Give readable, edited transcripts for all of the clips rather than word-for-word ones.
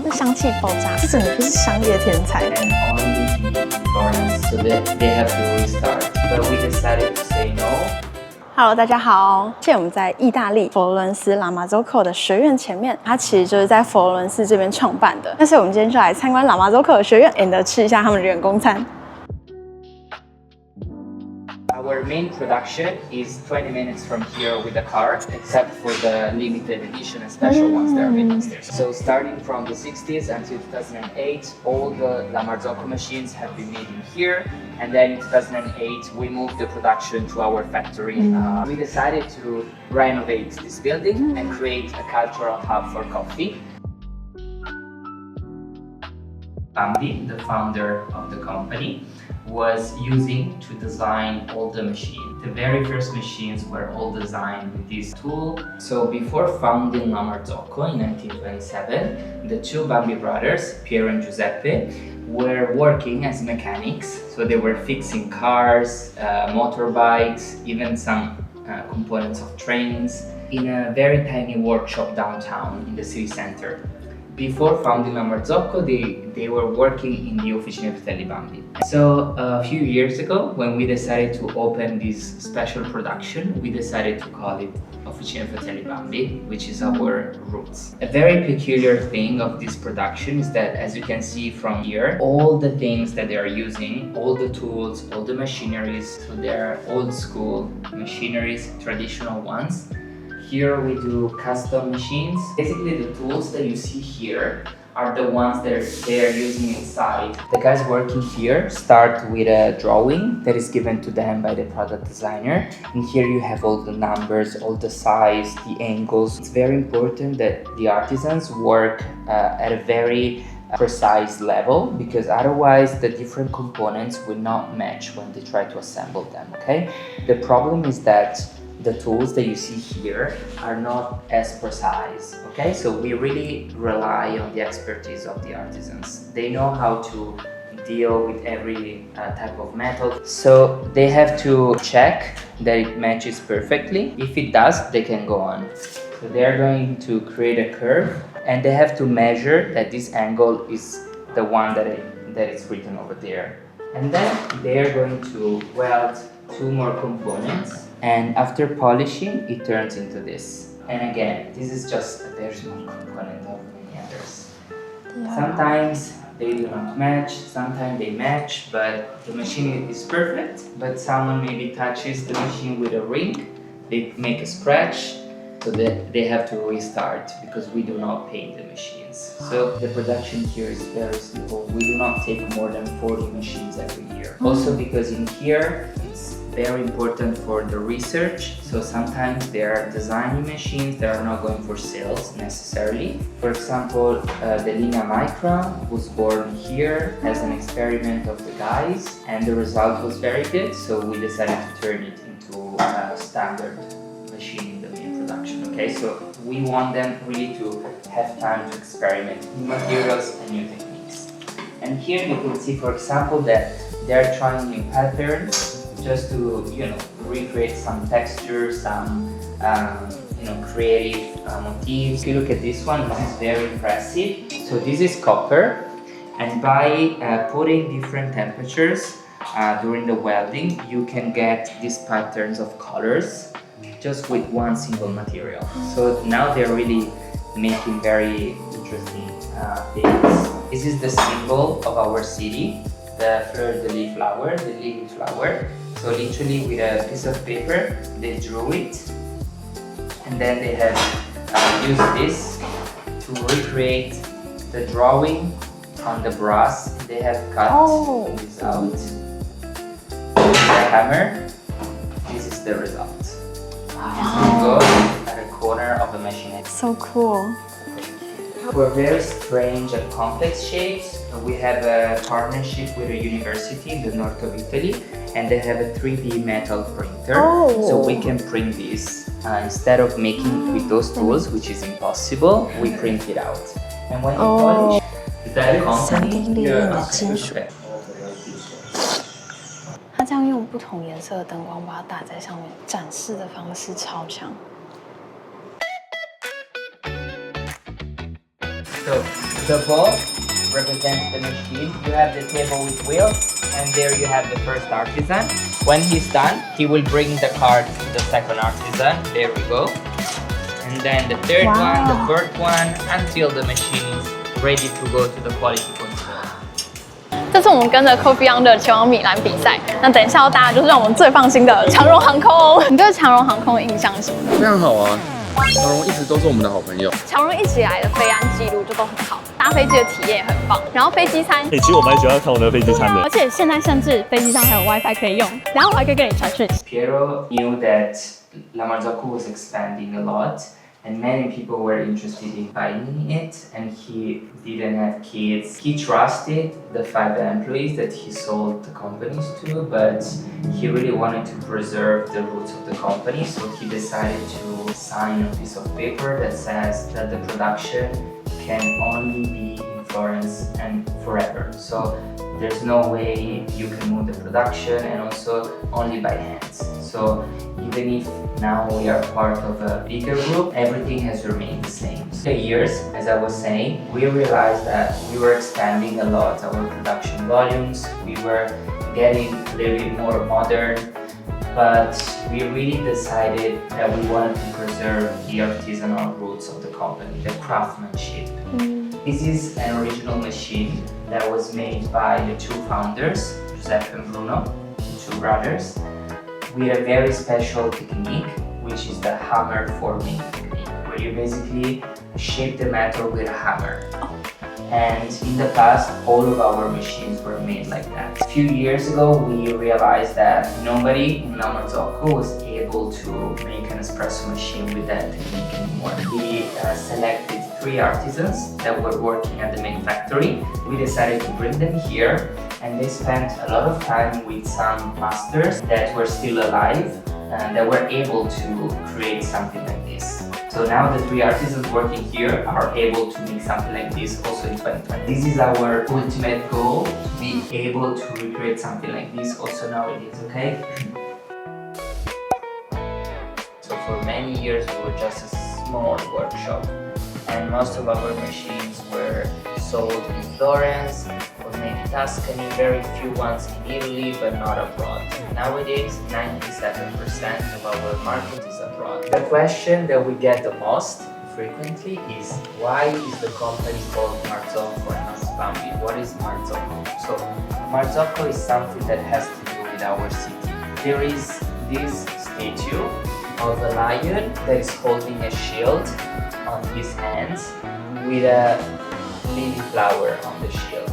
这香气爆炸，这整个就是商业天才。And only in Florence, so that they have to restart. But we decided to say no. Hello， 大家好，现在我们在意大利佛罗伦斯拉马佐科的学院前面，它其实就是在佛罗伦斯这边创办的。但是我们今天就来参观拉马佐科的学院 ，and 吃一下他们的员工餐。Our main production is 20 minutes from here with the car, except for the limited edition and special ones that are made upstairs. So starting from the 60s until 2008, all the Marzocco machines have been made in here. And then in 2008, we moved the production to our factory. We decided to renovate this building and create a cultural hub for coffee. Bambi, the founder of the company, was using to design all the machines. The very first machines were all designed with this tool. So before founding Marzocco in 1927, the two Bambi brothers, Piero and Giuseppe, were working as mechanics. So they were fixing cars, motorbikes, even some components of trains in a very tiny workshop downtown in the city center. Before founding Marzocco, they were working in the Officina Fratelli Bambi. So a few years ago, when we decided to open this special production, we decided to call it Officina Fratelli Bambi, which is our roots. A very peculiar thing of this production is that, as you can see from here, all the things that they are using, all the tools, all the machineries, so they're old school machineries, traditional ones. Here we do custom machines. Basically the tools that you see here are the ones that they are using inside. The guys working here start with a drawing that is given to them by the product designer. And here you have all the numbers, all the size, the angles. It's very important that the artisans work at a very precise level, because otherwise the different components will not match when they try to assemble them, okay? The problem is that the tools that you see here are not as precise, okay? So we really rely on the expertise of the artisans. They know how to deal with every type of metal. So they have to check that it matches perfectly. If it does, they can go on. So they're going to create a curve, and they have to measure that this angle is the one that is written over there. And then they are going to weld two more components. And after polishing, it turns into this. And again, this is just a very small component of many others. Yeah. Sometimes they do not match, sometimes they match, but the machine is perfect. But someone maybe touches the machine with a ring, they make a scratch, so that they have to restart, because we do not paint the machines. So the production here is very simple. We do not take more than 40 machines every year. Also because in here, it's very important for the research. So sometimes they are designing machines that are not going for sales necessarily. For example, the Linea Micra was born here as an experiment of the guys, and the result was very good. So we decided to turn it into a standard machine in the main production. Okay, so we want them really to have time to experiment new materials and new techniques. And here you can see, for example, that they're trying new patterns, just to recreate some texture, some creative motifs. If you look at this one, this is very impressive. So this is copper, and by putting different temperatures during the welding, you can get these patterns of colors just with one single material. So now they're really making very interesting things. This is the symbol of our city, the fleur-de-lis flower, the lily flower. So literally with a piece of paper, they drew it, and then they have used this to recreate the drawing on the brass. They have cut this out with a hammer. This is the result. This will go at a corner of the machine. So cool. For very strange and complex shapes, we have a partnership with a university in the north of Italy, and they have a 3D metal printer. So we can print this. Instead of making with those tools, which is impossible, we print it out. And when you polish, is that a company? Yeah. 它这样用不同颜色的灯光把它打在上面，展示的方式超强。So The ball represents the machine. You have the table with wheels, and there you have the first artisan. When he's done, he will bring the card to the second artisan. There we go. And then the third one, the fourth one, until the machine is ready to go to the quality control. 这次我们跟着 Coffee Under 前往米兰比赛，那等一下要搭的就是让我们最放心的长荣航空。你对长荣航空的印象是什么？非常好啊，长荣一直都是我们的好朋友。长荣一直以来的飞安记录就都很好，搭飞机的体验也很棒。然后飞机餐，其实我蛮喜欢看我的飞机餐的，而且现在甚至飞机上还有 WiFi 可以用，然后我还可以跟你传讯息。Piero knew that La Marzocco was expanding a lot, and many people were interested in buying it, and he didn't have kids. He trusted the 5 employees that he sold the companies to, but he really wanted to preserve the roots of the company, so he decided to sign a piece of paper that says that the production can only be in Florence and forever. So there's no way you can move the production, and also only by hands. So even if now we are part of a bigger group, everything has remained the same. For years, as I was saying, we realized that we were expanding a lot our production volumes. We were getting a little bit more modern, but we really decided that we wanted to preserve the artisanal roots of the company, the craftsmanship. This is an original machine that was made by the 2 founders, Giuseppe and Bruno, the 2 brothers, with a very special technique, which is the hammer forming technique, where you basically shape the metal with a hammer. And in the past, all of our machines were made like that. A few years ago, we realized that nobody in La Marzocco was able to make an espresso machine with that technique anymore. We selected 3 artisans that were working at the main factory. We decided to bring them here, and they spent a lot of time with some masters that were still alive and that were able to create something like this. So now the 3 artisans working here are able to make something like this also in 2020. This is our ultimate goal, to be able to recreate something like this also nowadays, okay? So for many years we were just a small workshop, and most of our machines were sold in Florence, or maybe Tuscany, very few ones in Italy, but not abroad. Nowadays, 97% of our market is abroad. The question that we get the most frequently is, why is the company called Marzocco and not Bambi? What is Marzocco? So, Marzocco is something that has to do with our city. There is this statue of a lion that is holding a shield on his hands with a lily flower on the shield.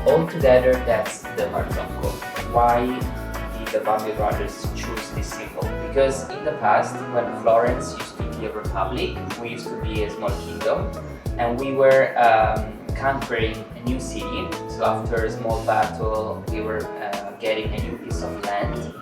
Altogether, that's the Marzocco. Why did the Bambi brothers choose this symbol? Because in the past, when Florence used to be a republic, we used to be a small kingdom, and we were conquering a new city. So after a small battle, we were getting a new piece of land.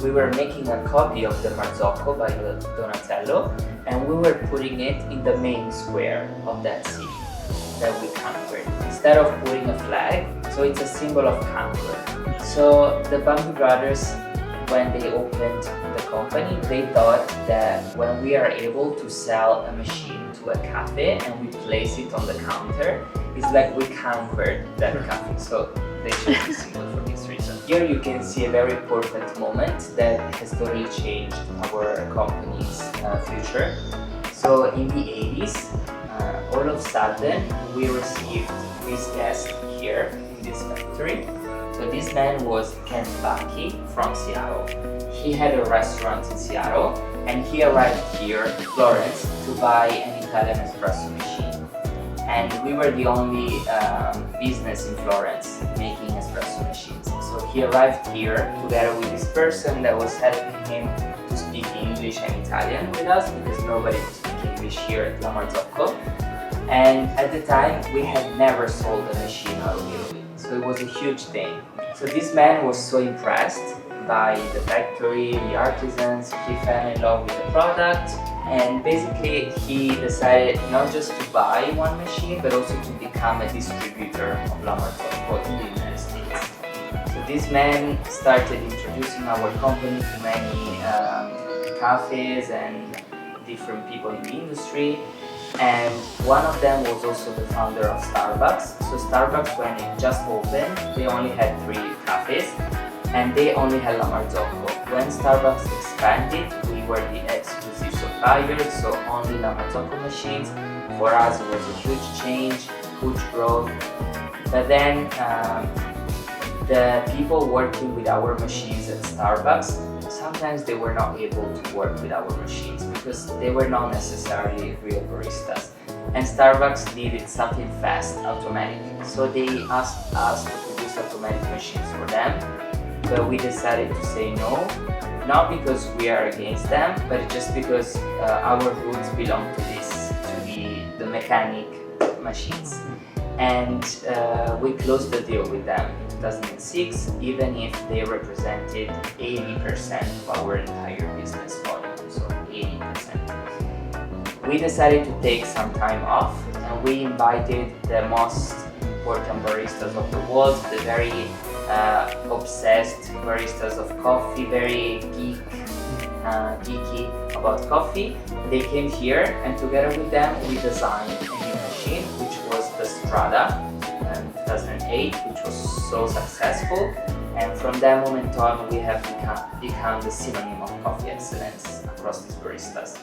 We were making a copy of the Marzocco by Donatello, and we were putting it in the main square of that city that we conquered, instead of putting a flag. So it's a symbol of conquer. So the Bambi brothers, when they opened the company, they thought that when we are able to sell a machine to a cafe and we place it on the counter, it's like we conquered that cafe. So they chose this symbol for this reason. Here you can see a very important moment that has totally changed our company's future. So in the 80s, all of a sudden, we received this guest here in this factory. So this man was Ken Bacchi from Seattle. He had a restaurant in Seattle, and he arrived here in Florence to buy an Italian espresso machine. And we were the only business in Florence making espresso machines. So he arrived here together with this person that was helping him to speak English and Italian with us, because nobody could speak English here at La Marzocco. And at the time, we had never sold a machine out of Italy, so it was a huge thing. So this man was so impressed by the factory, the artisans, he fell in love with the product, and basically he decided not just to buy one machine, but also to become a distributor of La Marzocco in the United States. So this man started introducing our company to many cafes and different people in the industry. And one of them was also the founder of Starbucks. So Starbucks, when it just opened, they only had 3 cafes and they only had La Marzocco. When Starbucks expanded, we were the exclusive suppliers, so only La Marzocco machines. For us, it was a huge change, huge growth. But then the people working with our machines at Starbucks, sometimes they were not able to work with our machines because they were not necessarily real baristas. And Starbucks needed something fast, automatic. So they asked us to produce automatic machines for them, but we decided to say no, not because we are against them, but just because our roots belong to this, to the mechanic machines. And we closed the deal with them in 2006, even if they represented 80% of our entire business volume, so 80%. We decided to take some time off, and we invited the most important baristas of the world, the very obsessed baristas of coffee, very geeky about coffee. They came here, and together with them, we designed a new machine, which was the Strada in 2008, which was so successful. And from that moment on, we have become the synonym of coffee excellence across these baristas.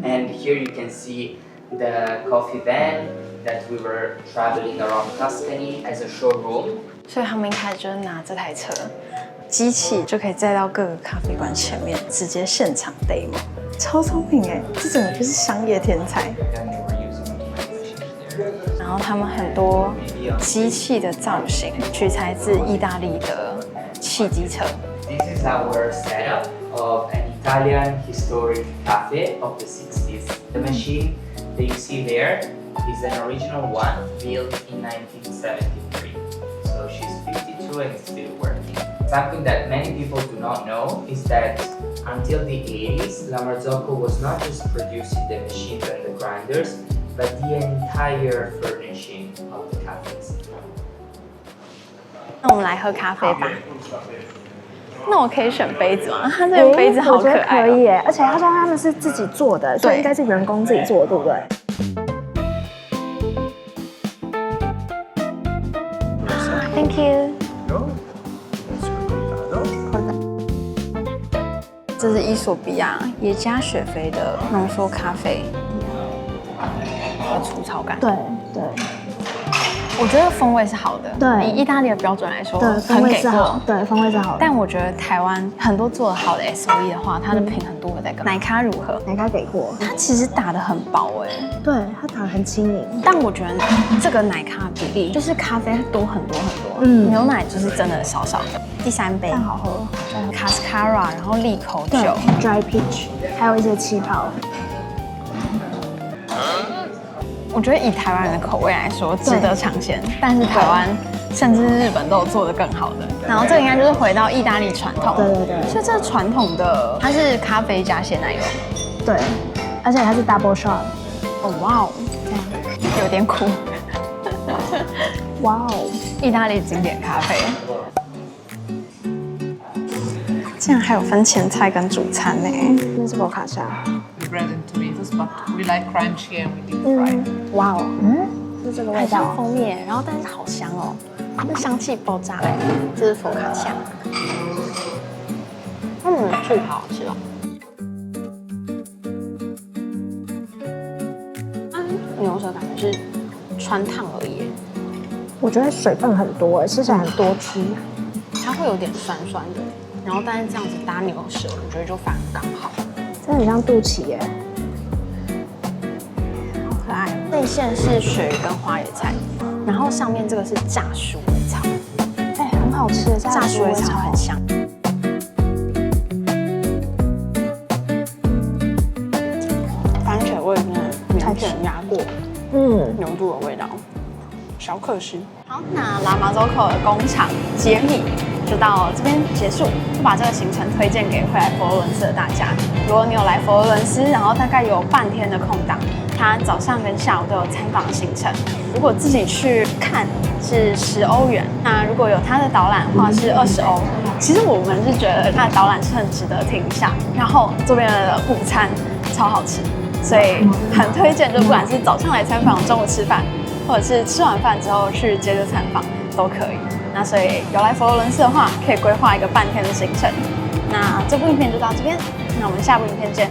And here you can see the coffee van that we were traveling around Tuscany as a showroom. 所以他们一开始就是拿这台车，机器就可以载到各个咖啡馆前面，直接现场 demo， 超聪明哎！这整个就是商业天才。然后他们很多机器的造型取材自意大利的汽机车。This is our setup of an Italian historic cafe of the 60s. The machine that you see there is an original one built in 1973. So she's 52 and still working. Something that many people do not know is that until the 80s, La Marzocco was not just producing the machines and the grinders, but the entire furnishing of the cafes. 那我们来喝咖啡吧。那我可以选杯子吗？它这个杯子好可爱、哦。可以耶，而且他说他们是自己做的，所以应该是员工自己做的，对不对？Thank you。这是伊索比亚耶加雪菲的浓缩咖啡，有粗糙感。对对。我觉得风味是好的，对，以意大利的标准来说，对，风味是好，对，风味是好的。但我觉得台湾很多做的好的 SOE 的话，它的平衡度会在更好。奶咖如何？奶咖给过，它其实打得很薄哎，对，它打得很轻盈。但我觉得这个奶咖比例就是咖啡多很多，牛奶就是真的少少的。第3杯，但好喝，Cascara， 然后利口酒 ，Dry Peach， 还有一些气泡。我觉得以台湾人的口味来说，值得尝鲜。但是台湾甚至日本都有做得更好的。然后这个应该就是回到意大利传统。对对对。所以这是传统的，它是咖啡加鲜奶油。对，而且它是 double shot。哦哇哦，有点苦。哇哦，意大利经典咖啡。竟然还有分前菜跟主餐呢。那是波卡夏。Bread and tomatoes, but we like crunchy and we deep fry. 哇哦，是这个味道。很像蜂蜜，然后但是好香哦，那香气爆炸哎！这是佛卡夏，醋好好吃哦。牛舌感觉是川烫而已，我觉得水分很多，吃起来很多汁，它会有点酸酸的，然后但是这样子搭牛舌，我觉得就反而刚好。真的很像肚脐耶，好可爱。内馅是鳕鱼跟花椰菜，然后上面这个是炸鼠尾草，哎，很好吃的炸鼠尾草很香。番茄味真的明显压过，牛肚的味道，小可惜。好，那拉马佐口的工厂揭秘就到这边结束，就把这个行程推荐给会来佛罗伦斯的大家。如果你有来佛罗伦斯，然后大概有半天的空档，它早上跟下午都有参访行程。如果自己去看是10欧元，那如果有它的导览的话是20欧。其实我们是觉得它的导览是很值得听一下，然后这边的午餐超好吃。所以很推荐，就不管是早上来参访，中午吃饭，或者是吃完饭之后去接着参访都可以。那所以有来佛罗伦斯的话，可以规划一个半天的行程。那这部影片就到这边，那我们下部影片见。